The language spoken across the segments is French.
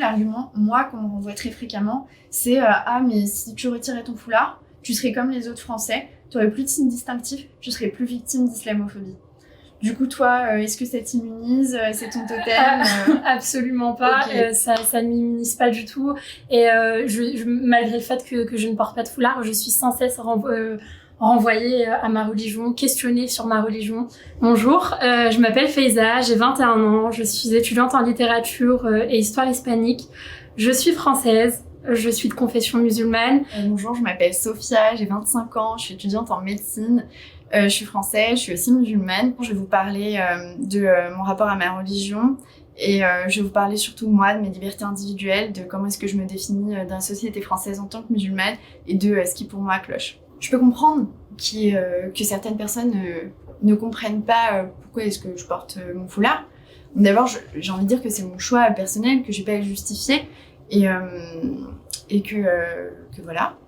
L'argument, moi, qu'on me renvoie très fréquemment, c'est ah, mais si tu retirais ton foulard, tu serais comme les autres Français, tu aurais plus de signes distinctifs, tu serais plus victime d'islamophobie. Du coup, toi, est-ce que ça t'immunise? C'est ton totem? Absolument pas. Okay. Ça ne m'immunise pas du tout. Et malgré le fait que je ne porte pas de foulard, je suis sans cesse renvoyée à ma religion, questionnée sur ma religion. Bonjour, je m'appelle Faiza, j'ai 21 ans, je suis étudiante en littérature et histoire hispanique. Je suis française. Je suis de confession musulmane. Bonjour, je m'appelle Sophia, j'ai 25 ans, je suis étudiante en médecine. Je suis française, je suis aussi musulmane. Je vais vous parler de mon rapport à ma religion et je vais vous parler surtout moi de mes libertés individuelles, de comment est-ce que je me définis dans la société française en tant que musulmane et de ce qui pour moi cloche. Je peux comprendre que certaines personnes ne comprennent pas pourquoi est-ce que je porte mon foulard. D'abord, j'ai envie de dire que c'est mon choix personnel, que je vais pas le justifier et que voilà.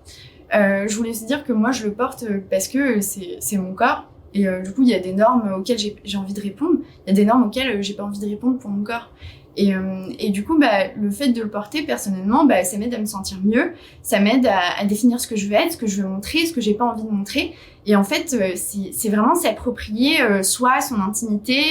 Je voulais aussi dire que moi je le porte parce que c'est mon corps et du coup il y a des normes auxquelles j'ai envie de répondre, il y a des normes auxquelles j'ai pas envie de répondre pour mon corps et du coup le fait de le porter personnellement ça m'aide à me sentir mieux, ça m'aide à définir ce que je veux être, ce que je veux montrer, ce que j'ai pas envie de montrer et en fait c'est vraiment s'approprier soi, son intimité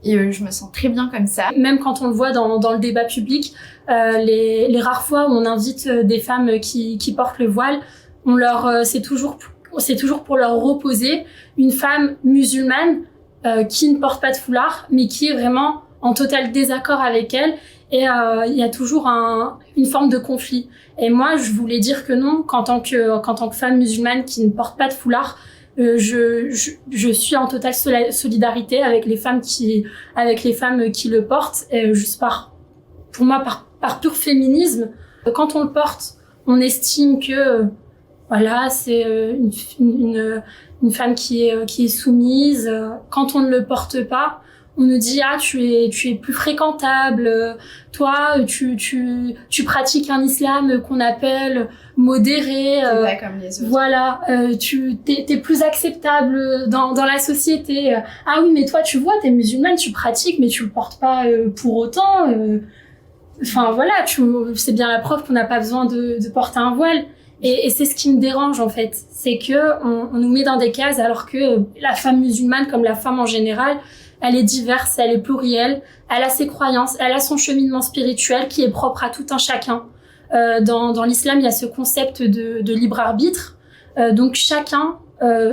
et je me sens très bien comme ça. Même quand on le voit dans le débat public, les rares fois où on invite des femmes qui portent le voile, c'est toujours pour leur opposer une femme musulmane qui ne porte pas de foulard, mais qui est vraiment en total désaccord avec elle. Et il y a toujours une forme de conflit. Et moi, je voulais dire que non, qu'en tant que femme musulmane qui ne porte pas de foulard, je suis en totale solidarité avec les femmes qui le portent, juste pour moi par pur féminisme. Quand on le porte, on estime que voilà, c'est une femme qui est soumise. Quand on ne le porte pas, on nous dit ah tu es plus fréquentable, toi tu pratiques un islam qu'on appelle modéré, pas comme les autres. Voilà, t'es plus acceptable dans la société. Ah oui mais toi tu vois t'es musulmane, tu pratiques mais tu le portes pas pour autant. Enfin voilà, c'est bien la preuve qu'on n'a pas besoin de porter un voile. Et c'est ce qui me dérange en fait, c'est que on nous met dans des cases alors que la femme musulmane comme la femme en général, elle est diverse, elle est plurielle, elle a ses croyances, elle a son cheminement spirituel qui est propre à tout un chacun. Dans l'islam, il y a ce concept de libre arbitre, donc chacun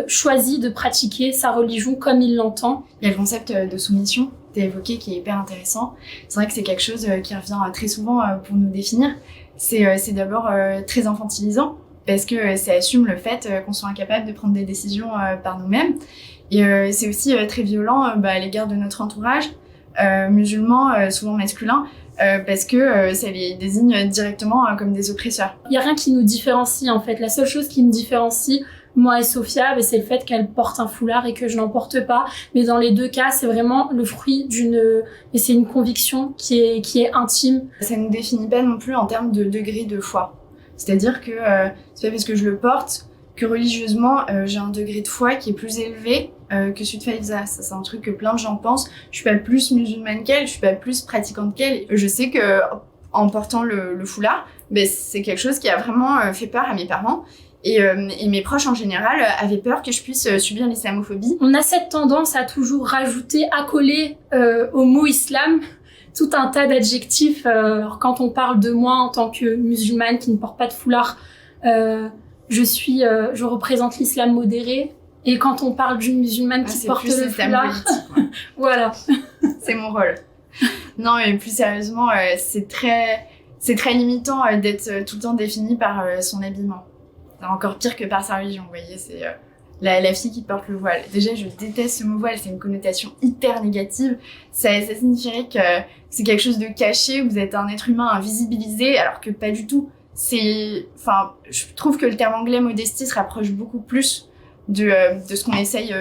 choisit de pratiquer sa religion comme il l'entend. Il y a le concept de soumission, t'as évoqué, qui est hyper intéressant. C'est vrai que c'est quelque chose qui revient très souvent pour nous définir. C'est d'abord très infantilisant parce que ça assume le fait qu'on soit incapable de prendre des décisions par nous-mêmes. Et c'est aussi très violent à l'égard de notre entourage musulman, souvent masculin, parce que ça les désigne directement comme des oppresseurs. Il y a rien qui nous différencie en fait. La seule chose qui me différencie, moi et Sophia, c'est le fait qu'elle porte un foulard et que je n'en porte pas. Mais dans les deux cas, c'est vraiment le fruit c'est une conviction qui est intime. Ça ne nous définit pas non plus en termes de degré de foi. C'est-à-dire que c'est pas parce que je le porte que religieusement j'ai un degré de foi qui est plus élevé que celui de Faiza. Ça c'est un truc que plein de gens pensent. Je suis pas plus musulmane qu'elle, je suis pas plus pratiquante qu'elle. Je sais que en portant le foulard, c'est quelque chose qui a vraiment fait peur à mes parents. Et mes proches en général avaient peur que je puisse subir l'islamophobie. On a cette tendance à toujours rajouter, accoler au mot islam tout un tas d'adjectifs. Alors quand on parle de moi en tant que musulmane qui ne porte pas de foulard, je représente l'islam modéré. Et quand on parle d'une musulmane qui porte le foulard, voilà. C'est mon rôle. Non, mais plus sérieusement, c'est très limitant d'être tout le temps définie par son habillement. C'est encore pire que par sa religion, vous voyez, c'est la fille qui porte le voile. Déjà, je déteste ce mot voile, c'est une connotation hyper négative. Ça signifierait que c'est quelque chose de caché, vous êtes un être humain invisibilisé, alors que pas du tout. Je trouve que le terme anglais modestie se rapproche beaucoup plus de ce qu'on essaye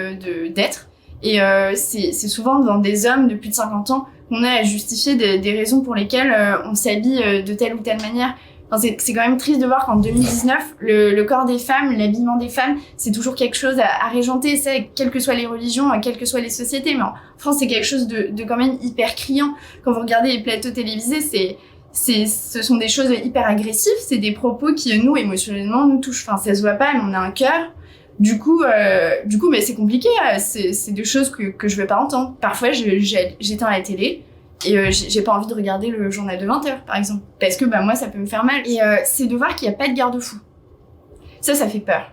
d'être. Et c'est souvent dans des hommes de plus de 50 ans qu'on a à justifier des raisons pour lesquelles on s'habille de telle ou telle manière. Enfin, c'est quand même triste de voir qu'en 2019, le corps des femmes, l'habillement des femmes, c'est toujours quelque chose à régenter, ça, quelles que soient les religions, quelles que soient les sociétés. Mais en France, c'est quelque chose de quand même hyper criant. Quand vous regardez les plateaux télévisés, ce sont des choses hyper agressives, c'est des propos qui, nous, émotionnellement, nous touchent. Enfin, ça se voit pas, mais on a un cœur. Du coup, mais c'est compliqué. C'est des choses que je veux pas entendre. Parfois, j'éteins la télé et j'ai pas envie de regarder le journal de 20h, par exemple. Parce que, moi, ça peut me faire mal. Et c'est de voir qu'il y a pas de garde-fou. Ça fait peur.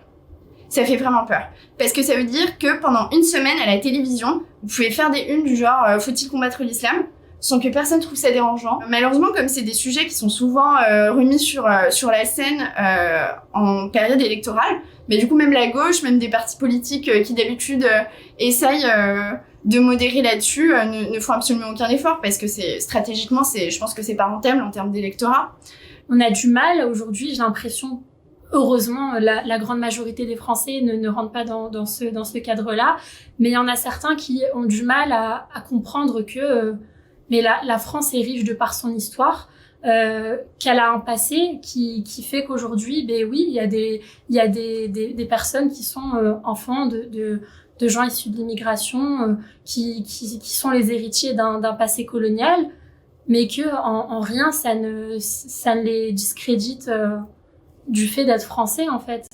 Ça fait vraiment peur. Parce que ça veut dire que pendant une semaine, à la télévision, vous pouvez faire des unes du genre « Faut-il combattre l'islam ?» sans que personne trouve ça dérangeant. Malheureusement, comme c'est des sujets qui sont souvent remis sur la scène en période électorale, mais du coup, même la gauche, même des partis politiques qui d'habitude essayent de modérer là-dessus, ne font absolument aucun effort, parce que stratégiquement, je pense que c'est pas rentable en termes d'électorat. On a du mal aujourd'hui, j'ai l'impression. Heureusement, la grande majorité des Français ne rentrent pas dans ce cadre-là, mais il y en a certains qui ont du mal à comprendre que mais la France est riche de par son histoire, qu'elle a un passé qui fait qu'aujourd'hui, oui, il y a des personnes qui sont enfants de gens issus de l'immigration, qui sont les héritiers d'un passé colonial, mais que en rien ça ne les discrédite du fait d'être français, en fait.